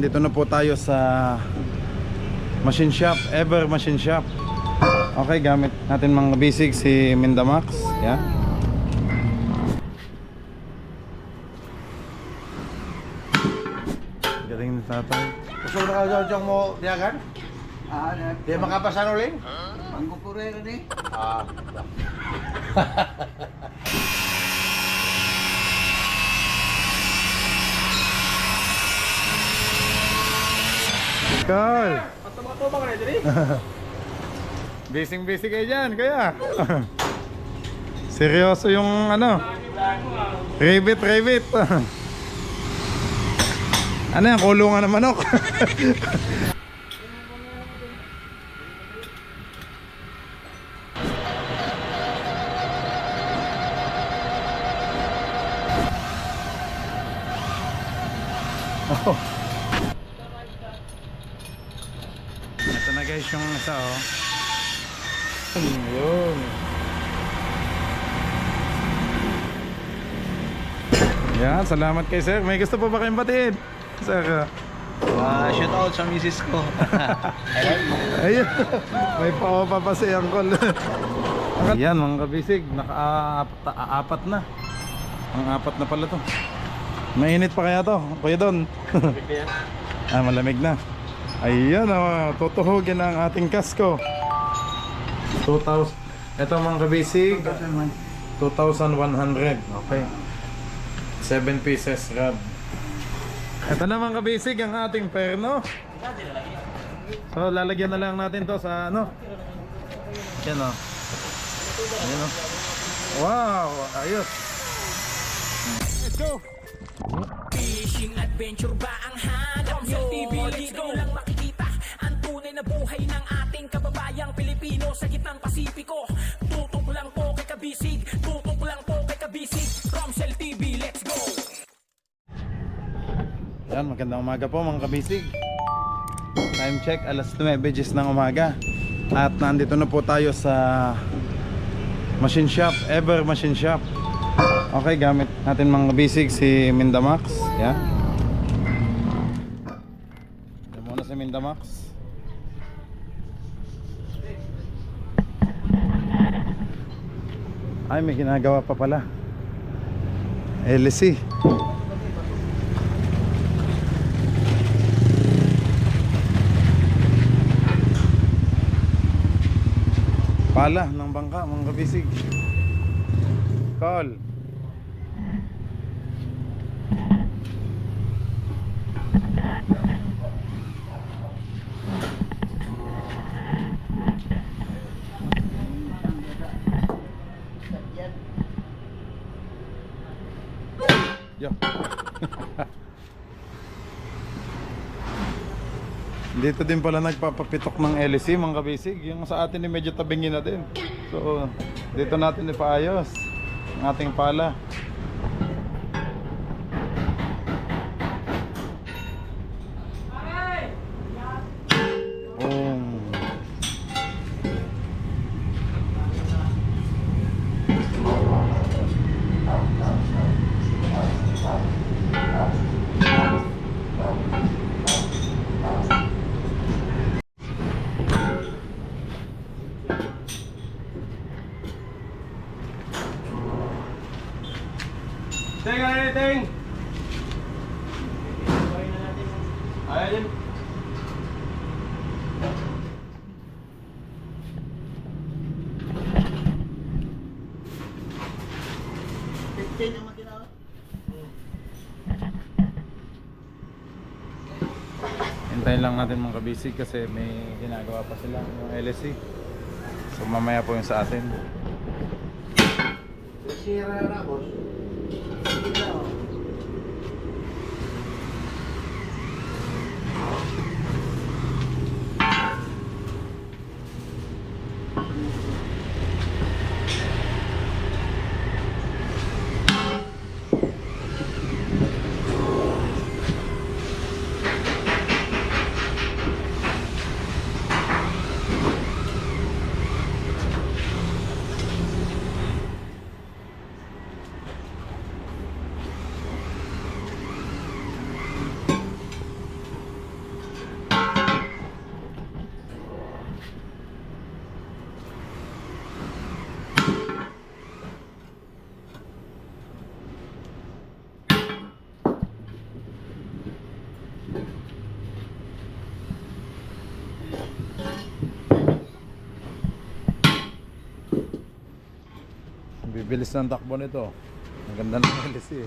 Dito na po tayo sa machine shop, Ever Machine Shop. Okay, gamit natin mga basic si Mindamax. Yan. Galing na tatay. Gusto na ka mo diyagan? Di makapasan uling? Manggupurero ni. Carl! Busy kayo dyan, kaya. Seryoso yung ano. Rivet. Ano yan, kulungan ng manok. Oh. Ito na guys yung isa oh. Yun. Yan, salamat kay sir. May gusto pa ba kayong batiin? Sir. Shout out sa misis ko. Ayun. May pa pa si Uncle. Yan mga kabisig, naka-apat na. Ang apat na pala to. Mainit pa kaya to? Kuya Don. Malamig na. Ayan, tutuhugin ang ating kasko. 2,000. Ito mga kabisig, 2,100. Okay. 7 pieces rod. Ito na mga kabisig ang ating perno. So lalagyan na lang natin to sa ano. Yan o. Ayan o. Wow, ayos. Let's go. Fishing adventure ba ang hanap nyo? Dito lang makikita ang tunay na buhay ng ating kababayang Pilipino sa gitnang Pasipiko. Tutok lang po kay Kabisig, tutok lang po kay Kabisig. Romsel TV, let's go! Yan, magandang umaga po mga kabisig. Time check, alas 9:00 ng umaga. At nandito na po tayo sa machine shop, Ever Machine Shop. Okay, gamit natin mga kabisig si Mindamax. Yan. Ito muna si Mindamax. Ay, may ginagawa pa pala. LC. Pala ng bangka mga kabisig. Call. Yo. Dito din pala nagpapapitok ng LC mga kabisig. Yung sa atin medyo tabingin na din. So dito natin ipaayos ang ating pala. Ting, ano ting? Ayan. Hintayin lang natin mga kabisig kasi may ginagawa pa sila yung LC. So mamaya po yung sa atin. Sira na, boss. Sira, oh. Bilis ng takbo nito. Ang ganda ng LC.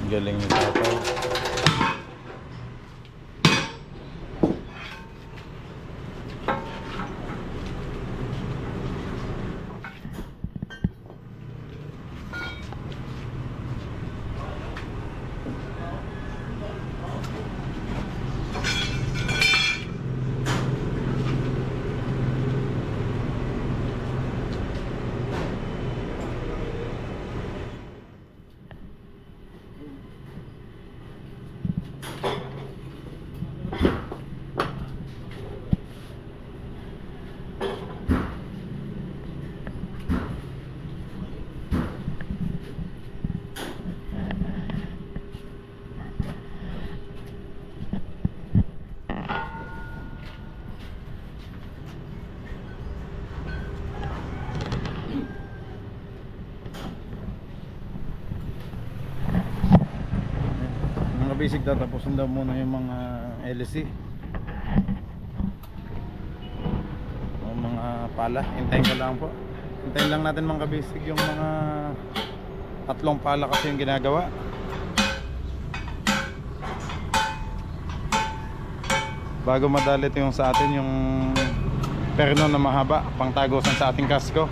Galing ni Tatay. Basic daw, tapusin daw muna yung mga LC o mga pala. Hintayin ko lang po. Hintayin lang natin mga basic yung mga tatlong pala kasi yung ginagawa. Bago madalit yung sa atin yung perno na mahaba pang tagusan sa ating kasko.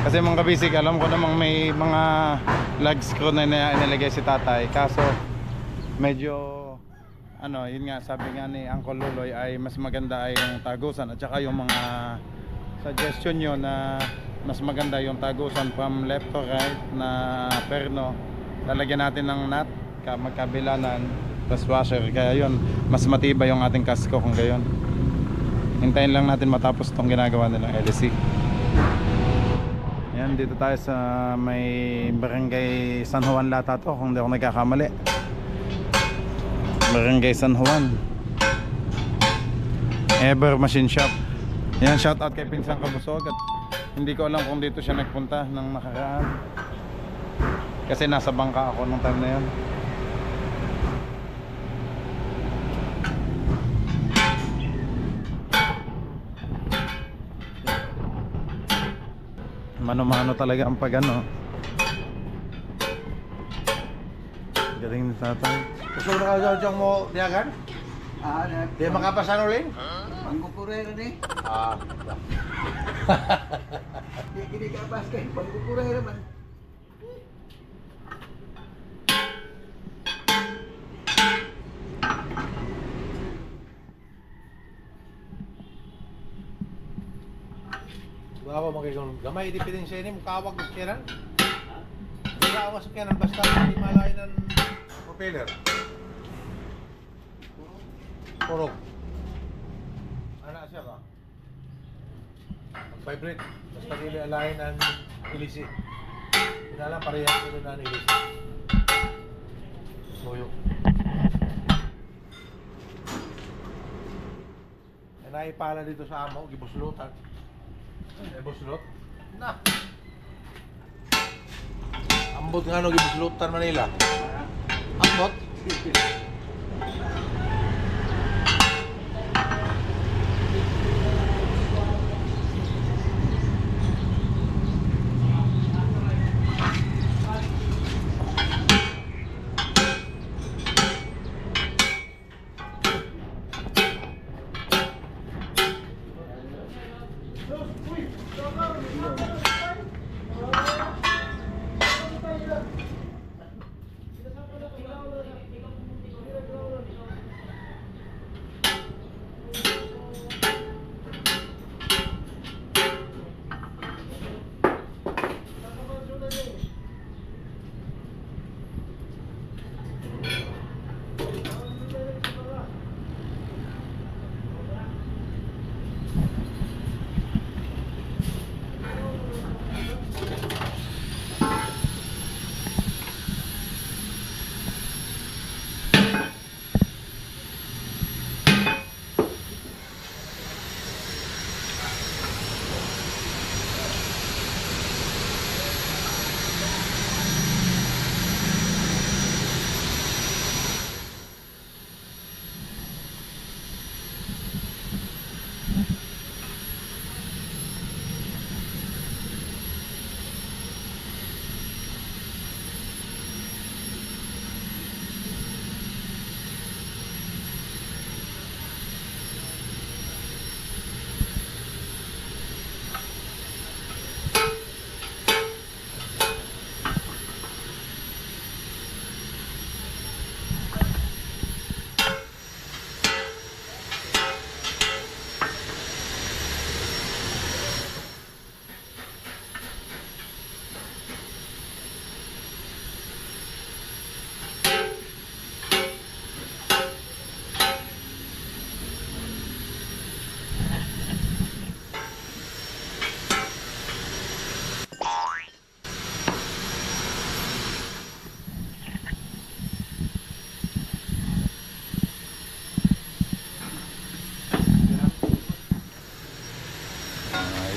Kasi mga basic, alam ko namang may mga lag screw na inilagay si Tatay, kaso medyo ano, yun nga, sabi nga ni Uncle Luloy ay mas maganda ay yung tagusan, at saka yung mga suggestion nyo na mas maganda yung tagusan from left to right na perno, lalagyan natin ng nut magkabilanan plus washer, kaya yun mas matibay yung ating kasko kung gayon. Hintayin lang natin matapos itong ginagawa nilang LC. Yan, dito tayo sa may Barangay San Juan Lata to, kung di ako nagkakamali. Barangay San Juan, Ever Machine Shop. Yan, shout out kay Pinsang Kabusog. At hindi ko alam kung dito siya nagpunta ng nakaraan kasi nasa bangka ako nung time na yun. Mano-mano talaga ang pag-ano. Galing ni Tatay. Gusto mo na ka mo diagan? Di makapasan ulit? Panggupurera ni. Kini ka basket, panggupurera man. Wala ko magiging gamay, itipidin siya ini, mukawag ng kailan. Wala ako sa kailan, basta hindi malay ng propeller. Purog. Ano siya ba? Mag-vibrate. Basta hindi alay ng ilisi. Pinalang parehas nilo na ng ilisi. Suyo. Naipala dito sa amo, gibuslutan. Buslot? Na. Ambot nga no gibuslutan Manila. Ambot?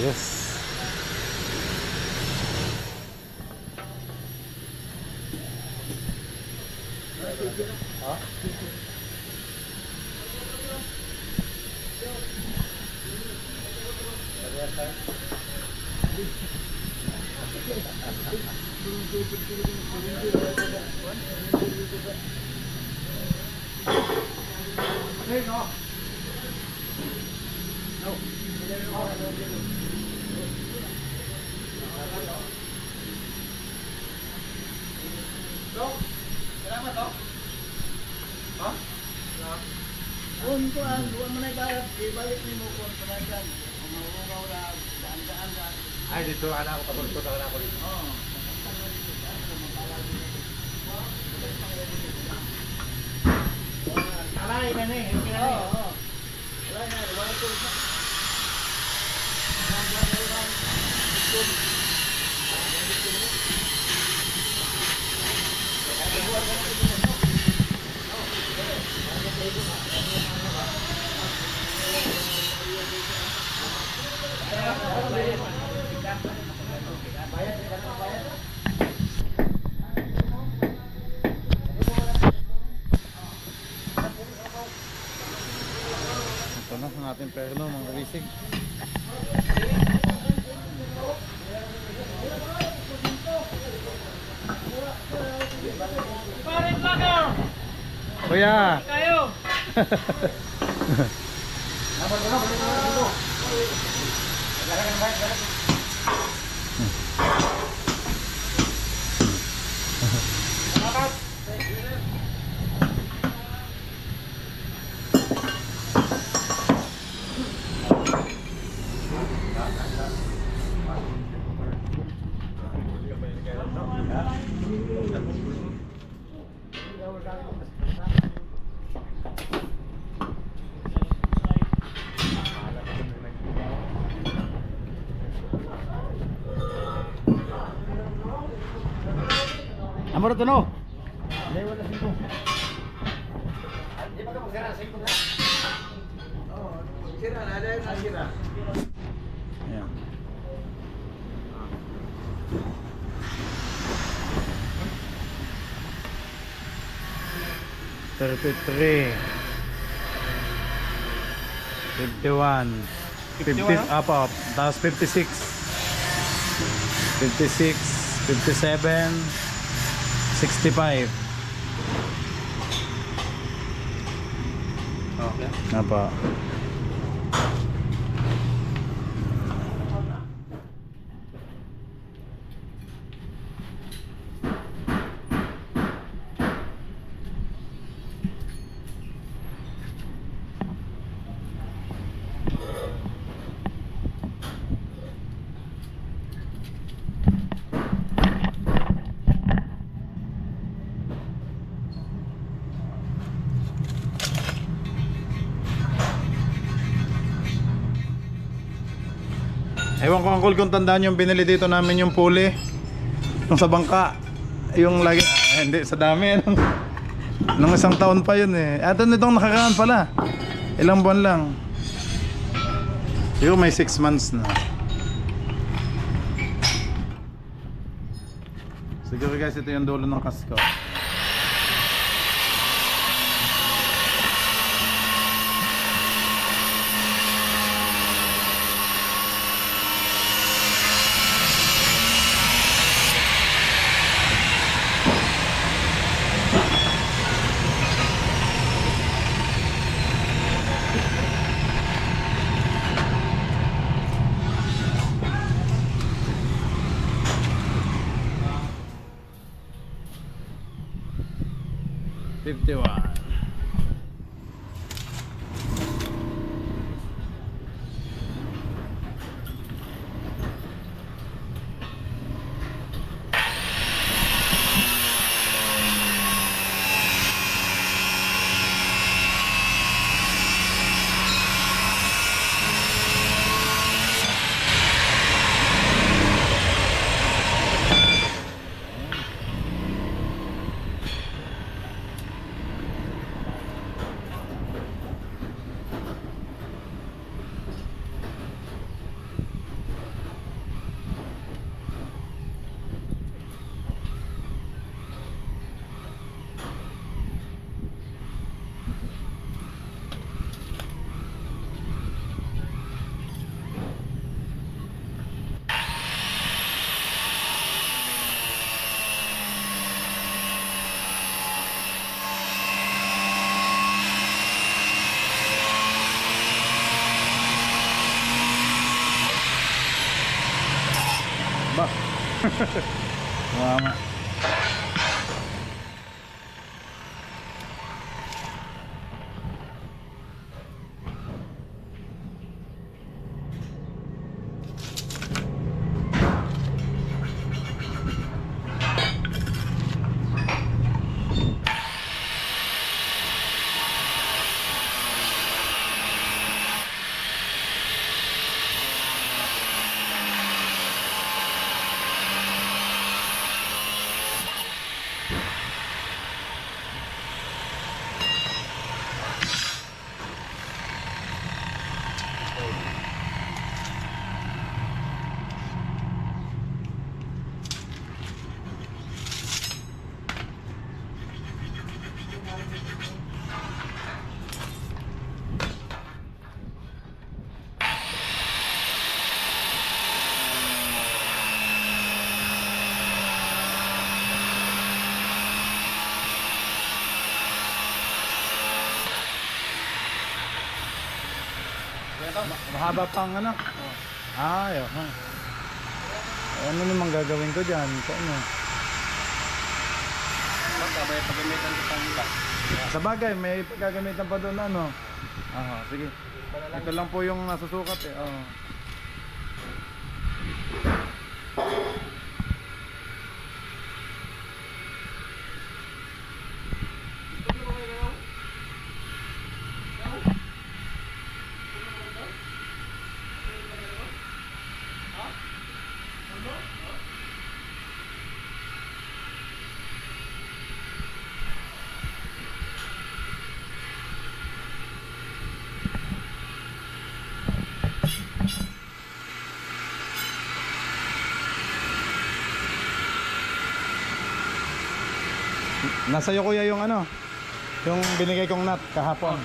Ayos. Kung kuan, kuan mo na ibayad, ibalik ni mo kung panagan. Kung maungaw na, daan-daan. Ay, dito anak ko, patulog anak ko dito. Oo. Alay na ni, Oo. Wala na, wala ko. Ito na ang ating perno mga kabisig. Kuya! Kayo! Amor ito no? Sira na, ada yang sira. Ayan. $33 $51 $50 apa tapos $56 $56 $57 $65 Okay. apa ewan ko uncle kung tandaan yung binili dito namin yung puli nung sa bangka yung lagi hindi sa dami nung isang taon pa yun eh at nitong nakaraan pala ilang buwan lang siguro may 6 months na siguro guys ito yung dulo ng kasko. $51 $51 Mama. Mahaba pang ano? Ah, ayaw. Ha. Ano naman gagawin ko dyan? Sa ano? May pagamitan ko pang iba. Sa bagay, may gagamitan pa doon ano? Aha, sige. Ito lang po yung nasusukat eh. Oh. Nasa iyo kuya yung ano? Yung binigay kong nut kahapon.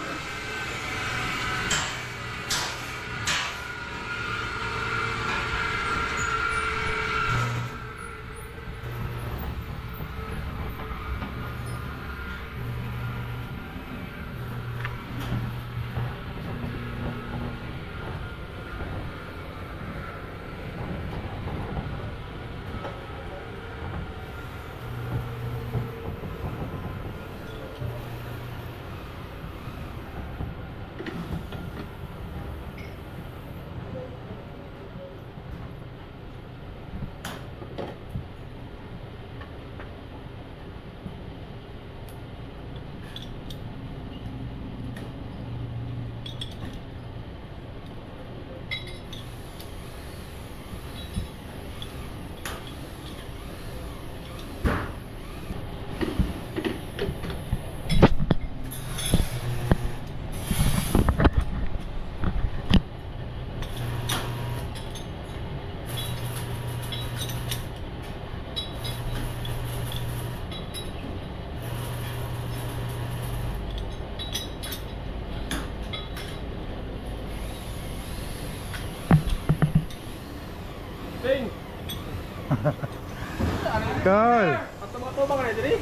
Carl! Mato-mato ba kayo diri?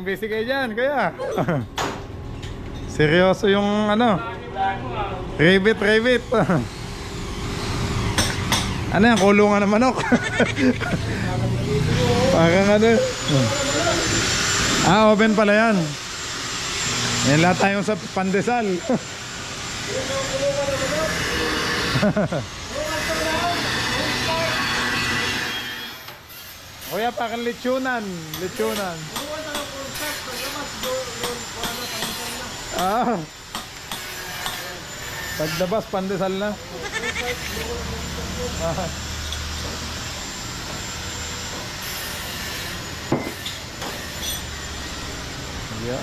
Busy kayo dyan, kaya. Seryoso yung ano? Rivet. Ano yan? Kulungan ng manok. Parang ano? Ah, oven pala yan. Yan lahat tayong sa pandesal. Kuya, parang lechonan. Ah. Pagdabas, pandesal na. Ah. Yeah.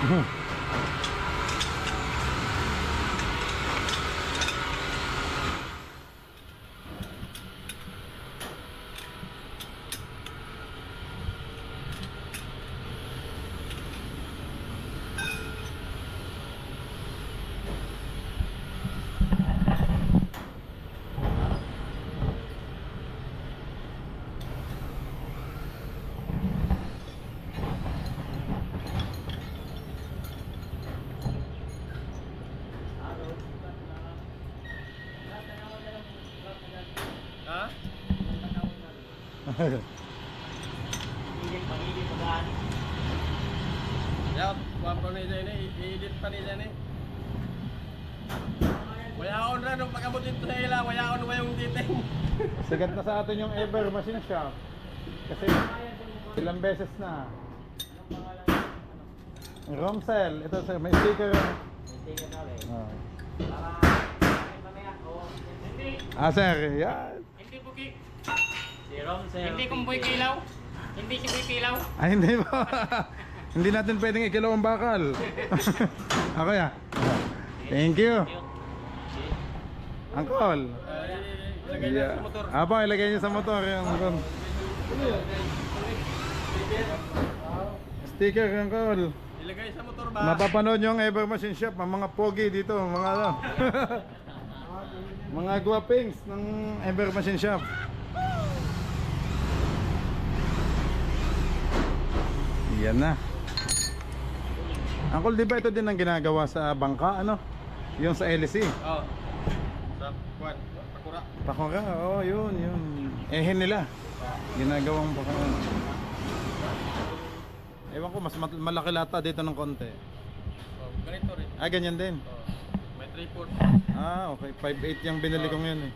Ha? Ya, wapo ni dyan eh. I-edit pa ni dyan eh. Wayaon na nung pagkabutin sa ila. Wayaon na yung titing. Sigat na sa atin yung Ever Machine Shop. Kasi ilang beses na. Romcel, ito sir, may sticker. Sir, yan. Hindi Buki. Hindi kumboy kilaw. Hindi si Boy kilaw. Ay, hindi po. Hindi natin pwedeng ikilaw ang bakal. Ako ya. Thank you. Uncle. Ilagay na sa motor. Apo, ilagay niyo sa motor yung sticker, Uncle. Ilagay sa motor ba? Mapapanood nyo ang Ever Machine Shop, ang mga pogi dito, mga ano. Mga guwapings ng Ever Machine Shop. Yan na. Uncle, di ba ito din ang ginagawa sa bangka, ano? Yung sa LC. Oh. Sa kwan, pakura. Pakura, oo, yun. Ehen nila. Ginagawang pakura. Ewan ko, mas malaki lata dito ng konti. Oh, ganito rin. Ah, ganyan din. Oh. May 3/4. Ah, okay. 5.8 yung binili kong yun eh.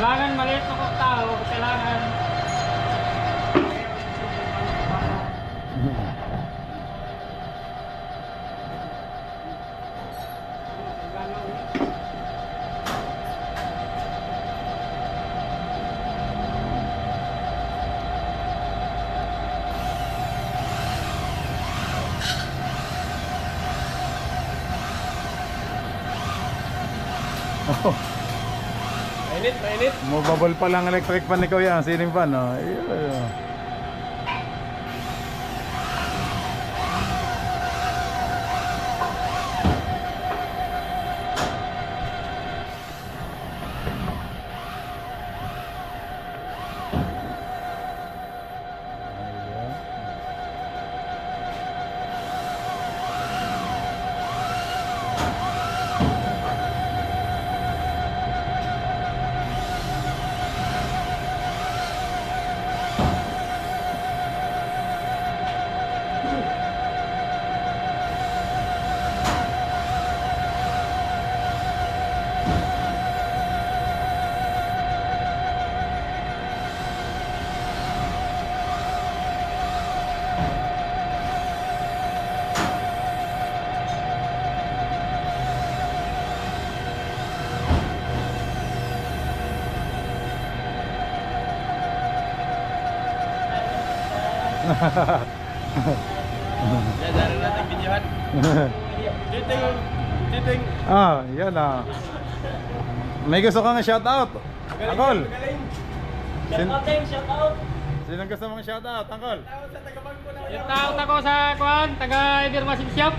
Kailangan maliit na kong tao. Kailangan. Mainit. Movable pa lang electric fan ni Kuya, ceiling fan, no? Ayun. Dadari natin videohan. Titing. Ah, yan ah. May gusto kang shoutout. Angkol. Shout out din, shout out. Sinong gusto mong shoutout, Angkol? Shout out ako sa kuan, taga Ibermasin Shop.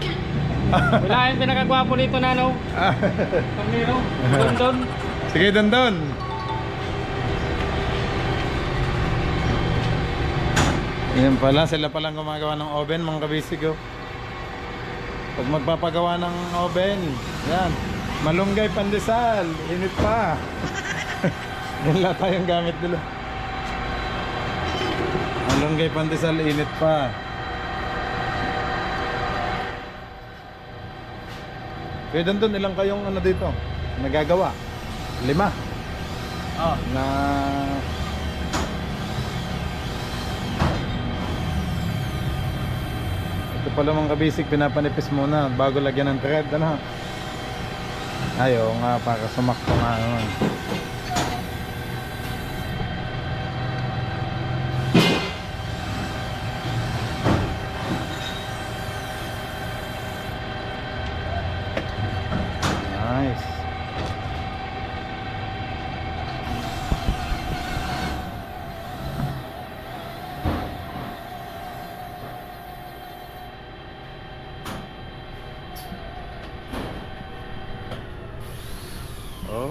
Wala yung pinakagwapo dito na no. Pamiro, London. Sige, Dondon. Yan pala, sila palang gumagawa ng oven, mga kabisig oh. Pag magpapagawa ng oven, yan, malunggay pandesal, init pa. Yan lahat tayong gamit nila. Malunggay pandesal, init pa. Kaya doon ilang kayong ano dito nagagawa? 5? Oh. Na ito pala mga kabisig, pinapanipis muna bago lagyan ng thread, ano? Ayaw nga, para sumakto nga naman. Nice. Oh.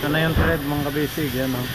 Ito na yung thread mga kabisig, yan oh.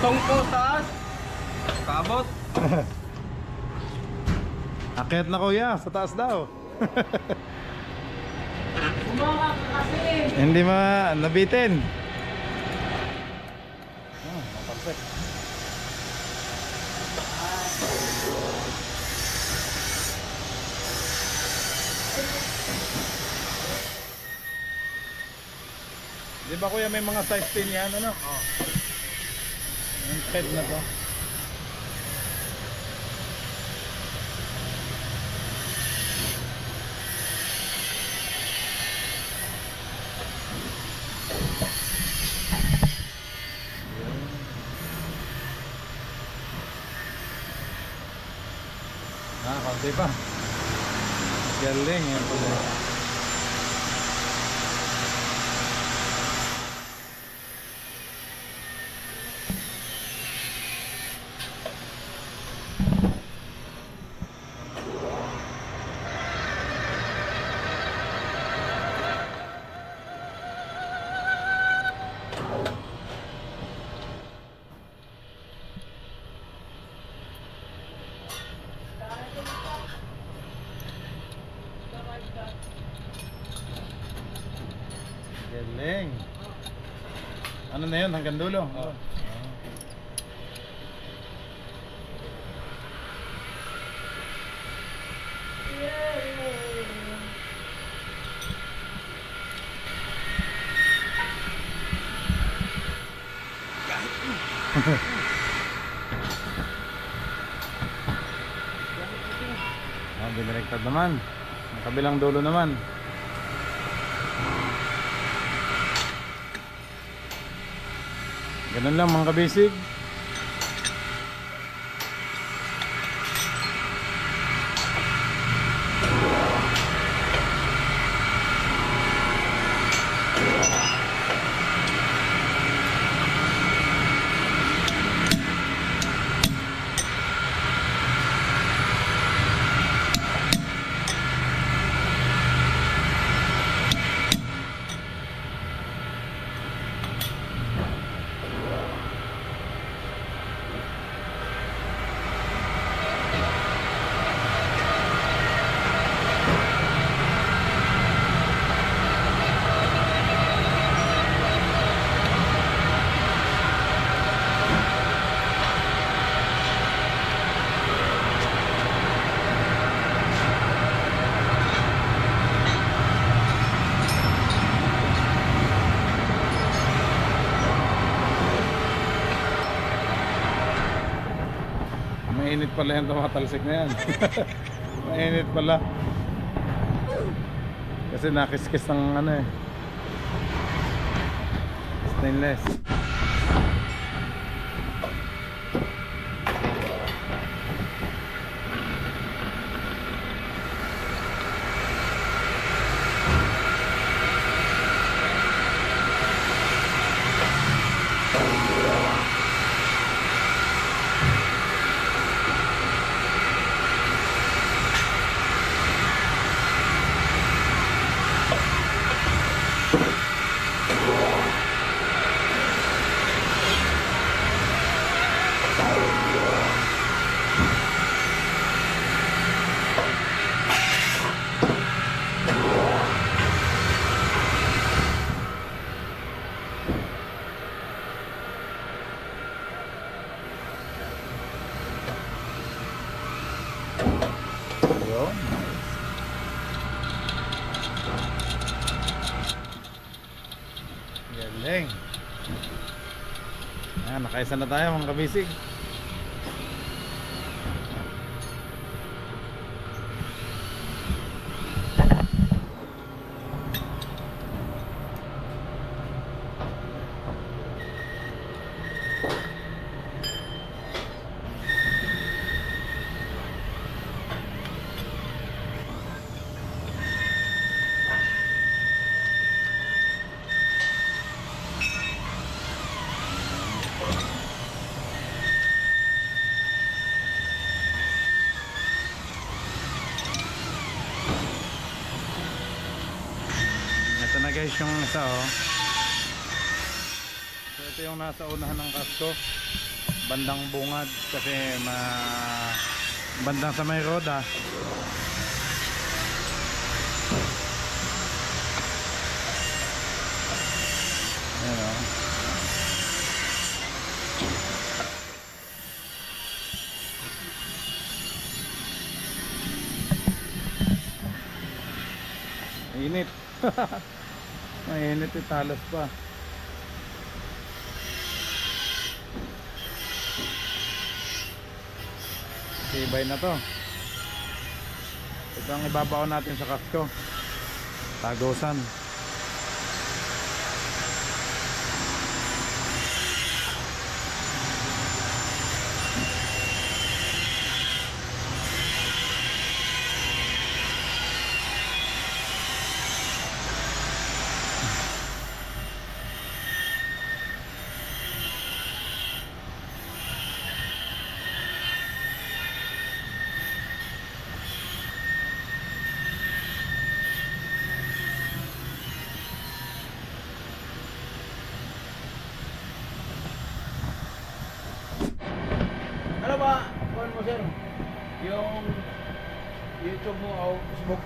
Tong po taas. Kabot. Akyat na kuya, sa taas daw. Bumaka ka kasi. Hindi nabitin. Perfect. Di ba kuya may mga size pin yan, ano? Oh. Yung thread na to. Konti pa. Galing yan pala. Galing. Ano na yun? Hanggang dulo? Oh. Binirektad naman. Ang kabilang dulo naman. Ganun lang mga kabisig. Mainit pala yung tumatalsik na yan. Mainit pala. Kasi nakiskis ng ano eh, stainless. Galing. Ayan, nakaisa na tayo mga kabisig. Ito na guys yung isa oh. So ito yung nasa unahan ng kasko, bandang bungad kasi bandang sa may roda. Ayan oh. Init. Mainit yung talas pa. Tibay na to. Ito ang ibabaw natin sa kasko. Tagosan. Ano ba? Kuhan mo sir? Yung YouTube mo o Facebook?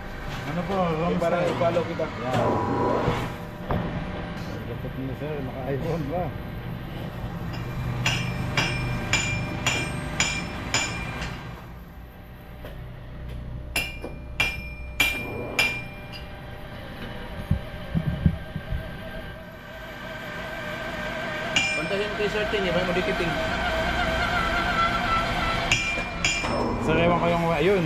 Ano po? Para i-follow kita. Dapat niyo sir, naka-iPhone ba? Banda kay Sir Ting, may modikiting. Sir, ewan ko yung... Yun.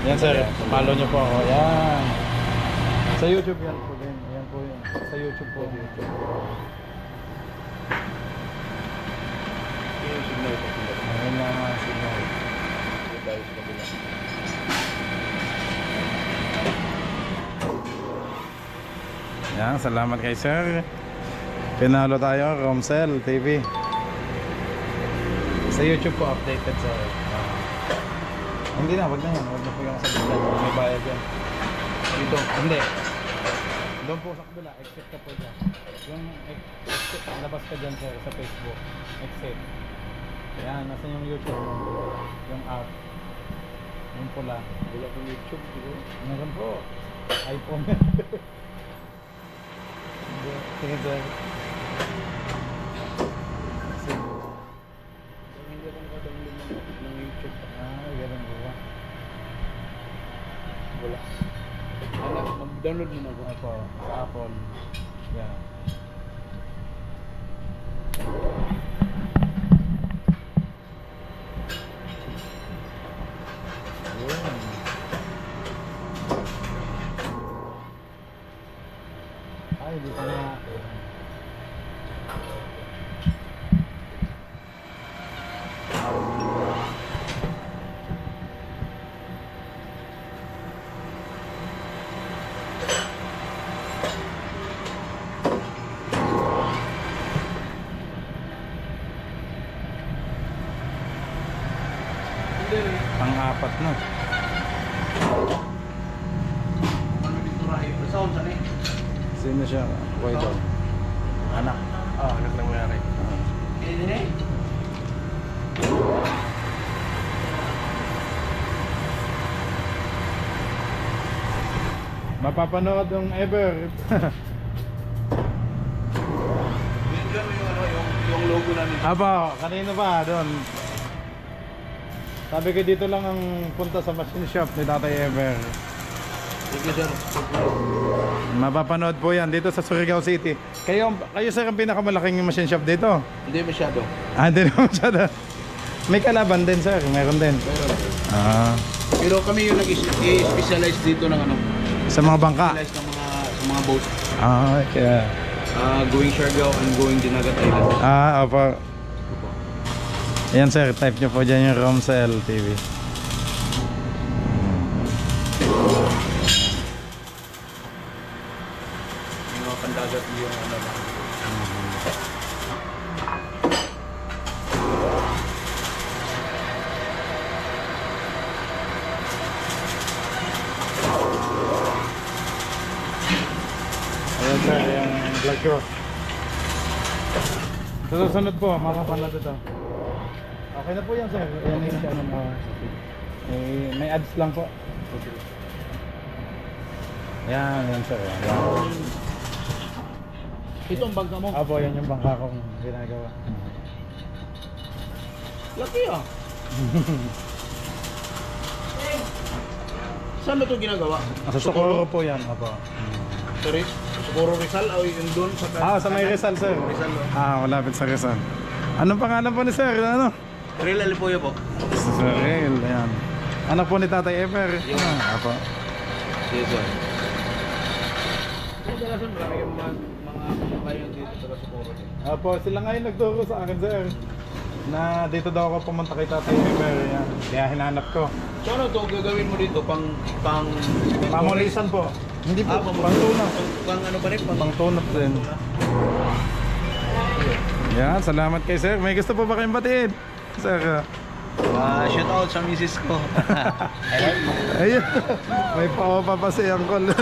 Yan sir, follow nyo po ako. Yan. Sa YouTube yan po din. Yan po yun. Sa YouTube po. Yung signal ko. Ayun na nga signal. Dito tayo sa kabila. Yan, salamat kay sir. Pinalo tayo, Romsel TV. Sa YouTube po updated sir. Hindi na, wag na yan. Wag na po yung sa bigla. May bayad yan. Dito, hindi. Doon po sa kabila, exit ka po dyan. Yung exit, labas ka dyan sir sa Facebook. Exit. Yan, nasa yung YouTube. Yung app. Yung pula. Wala kong YouTube. Meron po. iPhone. Hindi. Sige sir. Hindi ako nakadownload ng YouTube. Ganun po ba? Wala. Anak, mag-download mo na ako. Ito, sa Apple. Yan. Yun. Ay, dito na. Pang-apat na. Ano dito rin? Sound saan eh? Sino siya? Kuya daw. Anak. Anak lang mayari. Hindi eh. Mapapanood yung ever. Yung logo namin. Aba, kanino ba doon? Sabi ko dito lang ang punta sa machine shop ni Tatay Ever. Sige sir. Mapapanood po yan dito sa Surigao City. Kayo sir ang pinakamalaking machine shop dito? Hindi masyado. Hindi naman masyado. May kalaban din sir, meron din. Pero kami yung nag-specialize dito ng ano. Sa mga bangka? Specialize ng mga boat. Kaya... Going Siargao and going Dinagat Island. Opo. Ayan sir, type nyo po dyan yung Romsel TV. Yung mga pandagat yung ano ba. Ayan sir, yung vlog ko. Sa susunod po, makapanood ito. Okay na po yan sir. Yan yung ano mo. May ads lang po. Yan sir. Yan. Ito ang bangka mo. Apo, yan yung bangka kong ginagawa. Laki ah. Saan ba ito ginagawa? Sa Socorro po yan. Apo. Sorry? Socorro Rizal o yung doon sa... Sa may Rizal sir. Rizal. Malapit sa Rizal. Anong pangalan po ni sir? Ano? Real Alipoyo po. Sir Rail, ayan. Anak po ni Tatay Ever. Apo. Yes sir. Kadalasan marami yung mga kababayan dito sa Socorro. Apo, sila ngayon nagturo sa akin sir. Na dito daw ako pumunta kay Tatay Ever. Ayan. Kaya hinanap ko. So ano ito gagawin mo dito? Pamulisan po. Hindi po, pangtunap. Pang ano ba rin? Pangtunap din. Yan, salamat kay sir. May gusto po ba kayong batiin? Sir. Shout out sa misis ko. Ayun. May pa pa si Uncle.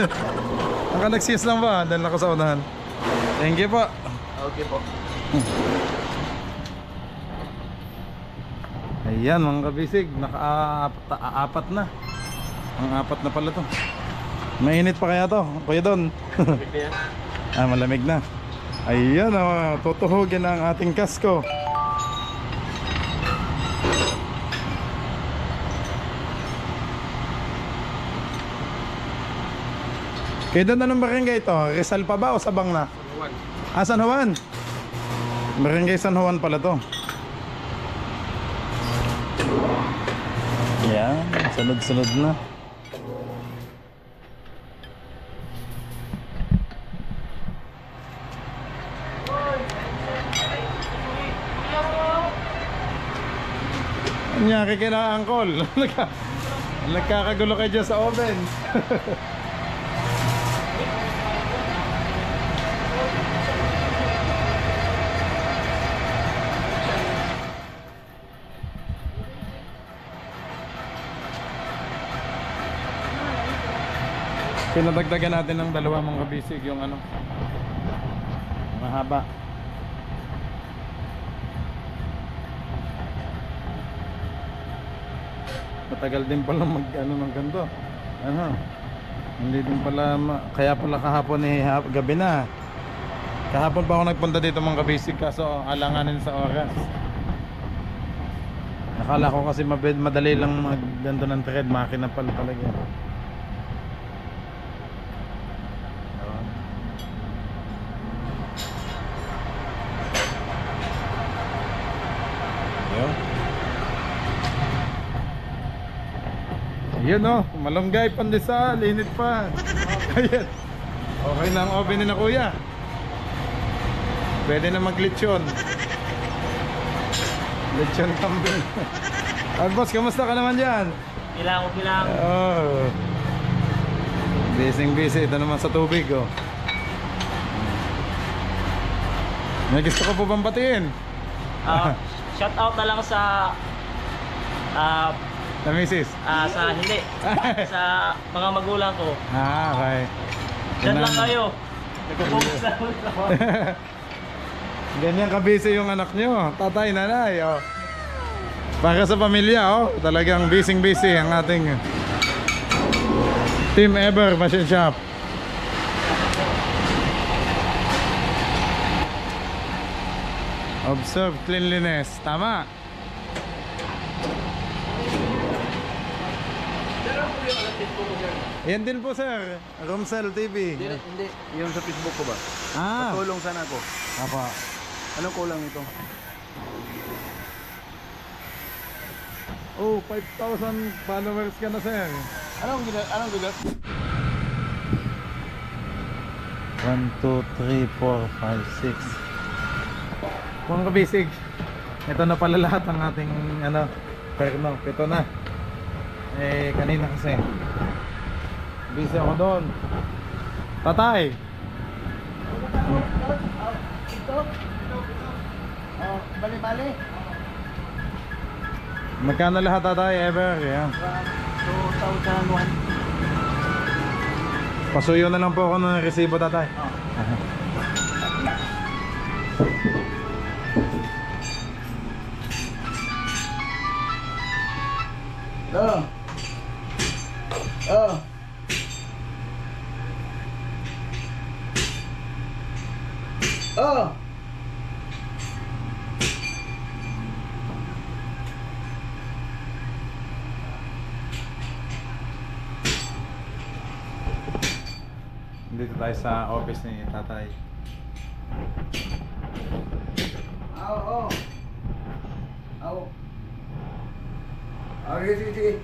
Naka-nagsis lang ba? Dahil ako sa unahan. Thank you po. Okay po. Ayan mga kabisig, naka-apat na. Ang apat na pala to. Mainit pa kaya to? Kuya Don. Malamig na. Ayan, tutuhugin ang ating kasko. Kaya doon anong barangay ito? Rizal pa ba o Sabang na? San Juan. Barangay San Juan pala to. Yan, sunod-sunod na. Anyari ka na, Uncle. Nagkakagulo kayo dyan sa oven. Pinadagdagan natin ng dalawa mga kabisig yung ano, mahaba. Matagal din pala mag ano ng ganito. Ano? Hindi din pala kaya pala kahapon gabi na. Kahapon pa ako nagpunta dito mga kabisig kaso alanganin sa oras. Nakala ko kasi madali lang magdando ng thread, makina pala talaga. Yun o, malunggay, pandesal, init pa. Ayan. Okay na ang oven ni na kuya. Pwede na mag-lechon. Lechon kambing. Boss, kamusta ka naman dyan? Bilang. Oh. Busy. Ito naman sa tubig oh. May gusto ko po bang batiin? Shout out na lang sa Na misis? sa hindi. Sa mga magulang ko. Okay. Diyan lang kayo. Nagpo-focus lang ako. Ganyan kabisi yung anak nyo, tatay, nanay oh. Para sa pamilya oh, talagang busy ang ating Team Ever Machine Shop. Observe cleanliness, tama. Yan din po sir, Romsel TV. Hindi. Yung sa Facebook ko ba? Tulong sana ako. Apa. Anong kulang ito? Oh, 5,000 followers ka na sir. Anong gila? 1, 2, 3, 4, 5, 6. Mga kabisig, ito na pala lahat ang ating ano, perno, ito na. Kanina kasi busy ako doon. Tatay. Bali-bali. Magkano lahat tatay? Ever? Yan. 2,001. Pasuyo na lang po ako ng resibo tatay. Dito tayo sa office ni tatay. Sige.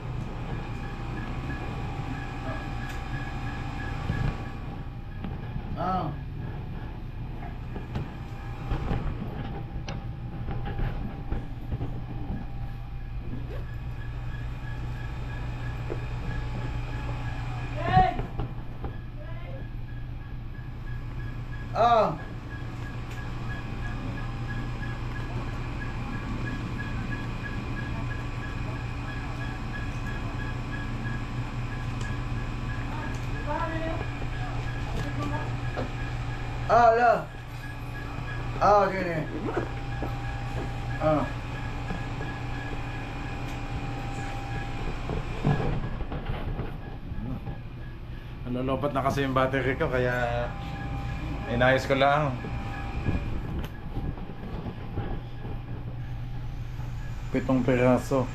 Gini. Nalolobat na kasi yung battery ko kaya inayos ko lang. Pitong piraso.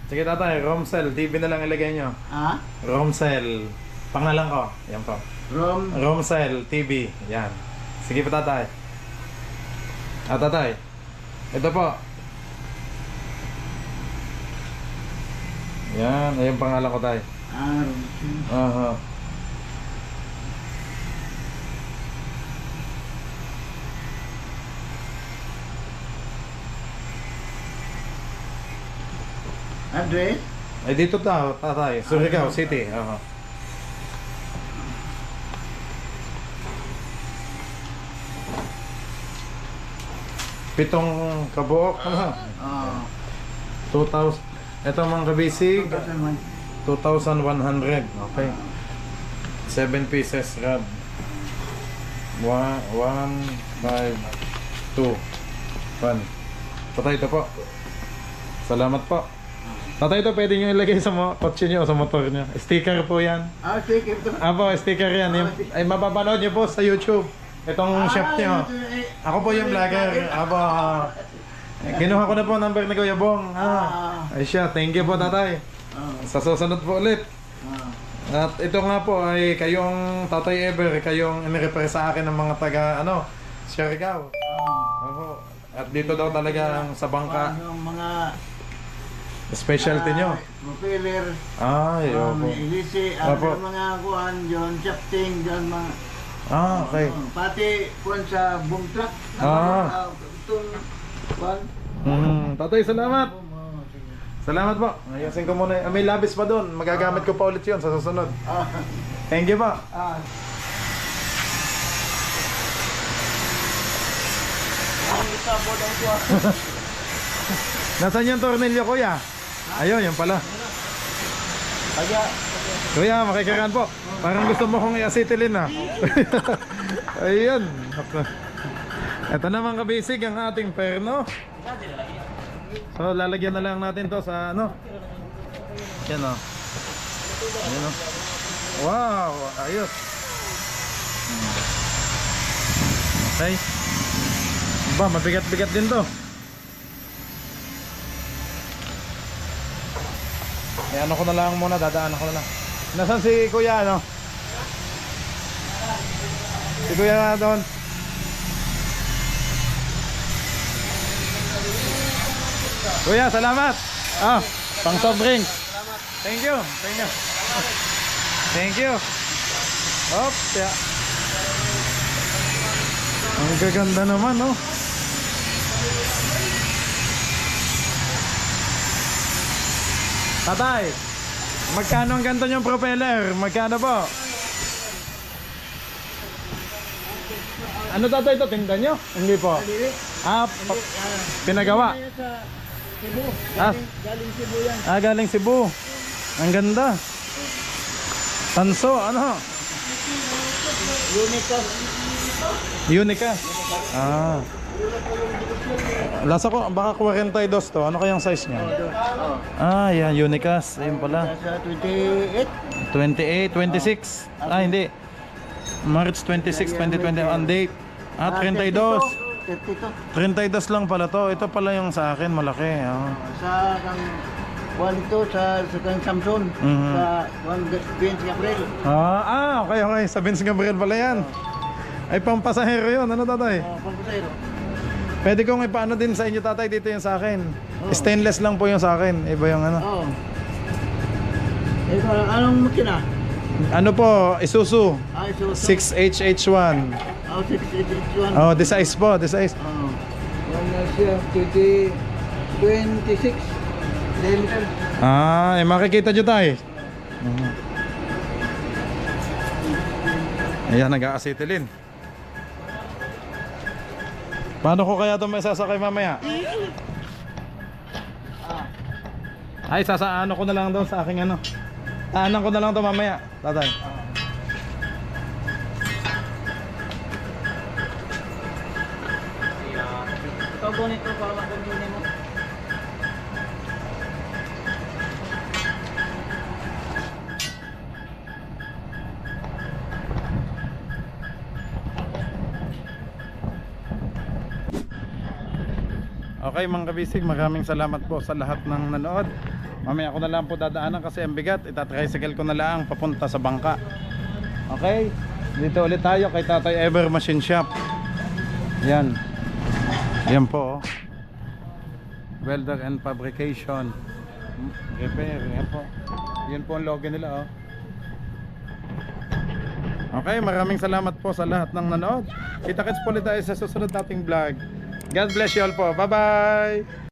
Sige tatay, Romsel TV na lang ilagay nyo. Ha? Romsel. Pangalan ko. Yan po. Romsel TV. Yan. Sige po tatay. Tatay. Ito po. Yan. Ayun pangalan ko tay. Aha. Address? Ay dito tatay. Surigao City. Aha. Pitong kabuok. Ano? Oo. 2,000. Ito mga kabisig. 2,100. Okay. 7 pieces rod. 1, 5, 2, 1. Tatay, ito po. Salamat po. Tatay, ito pwede nyo ilagay sa kotse nyo o sa motor nyo. Sticker po yan. Sige. Apo, sticker yan. Ay, mapapanood nyo po sa YouTube. Itong chef nyo. Ako po yung vlogger. Apo, kinuha ko na po ang number ni Kuya Bong. Ay siya, thank you po tatay. Sa susunod po ulit. At ito nga po ay kayong Tatay Ever, kayong inirefer sa akin ng mga taga Siargao. Opo. At dito daw talaga sa bangka, Yung mga specialty nyo. propeller, Ay, opo. ilisi, Opo. mga kuhan, yun, shafting, yun, mga... Okay. Pati kuhan sa boom truck. Itong kuhan. Tatay, salamat. Salamat po. Ayusin ko muna. May labis pa doon. Magagamit ko pa ulit yun sa susunod. Thank you po. Nasaan yung tornilyo, kuya? Ayun, yan pala. Kuya, makikiran po. Parang gusto mo kong i-acetylen ha. Ayun. Ito naman kabisig ang ating perno. So lalagyan na lang natin to sa ano. Yan o. Ayan o. Wow, ayos. Okay. Ba, mabigat-bigat din to. Eh, ano ko na lang muna, dadaan ko na lang. Nasaan si Kuya ano? Si Kuya doon. Kuya, salamat. Pang soft drinks. Salamat. Thank you. Thank you. Thank you. Oops, ya. Ang gaganda naman, no? Tatay, magkano ang ganito yung propeller? Magkano po? Ano tatay ito? Tinda nyo? Hindi po. Pinagawa. Galing Cebu yan. Galing Cebu. Ang ganda. Tanso, ano? Unica. Lasa ko, baka 42 to. Ano kayang size niya? Yan, Unicas. Ayun pala. Sa 28. 28, 26. Hindi. March 26, 2021 date. 32. 32 lang pala to. Ito pala yung sa akin, malaki. Sa kang ito sa kang Samson. Sa Vince Gabriel. Okay. Sa Vince Gabriel pala yan. Ay, pampasahero yun. Ano tatay? Pampasahero. Pwede kong ipaano din sa inyo tatay. Dito yung sa akin. Stainless lang po yung sa akin. Iba yung ano. Anong makina? Ano po? Isuzu. Isuzu. 6HH1. 6HH1. The size po. The size. Wala siya. 26. Makikita nyo tayo. Ayan, nag-a-acetylen. Paano ko kaya ito may sasakay mamaya? Ay, sasaano ko na lang doon sa aking ano. Taanan ko na lang ito mamaya, tatay. Ito po nito para makunin mo. Okay mga kabisig, maraming salamat po sa lahat ng nanood. Mamaya ko na lang po dadaanan kasi ang bigat. Itatricycle ko na lang papunta sa bangka. Okay, dito ulit tayo kay Tatay Ever Machine Shop. Yan. Yan po, oh. Welder and Fabrication. Repair, yan po. Yan po ang logo nila, oh. Okay, maraming salamat po sa lahat ng nanood. Kita-kits po ulit tayo sa susunod nating vlog. God bless you all po. Bye-bye!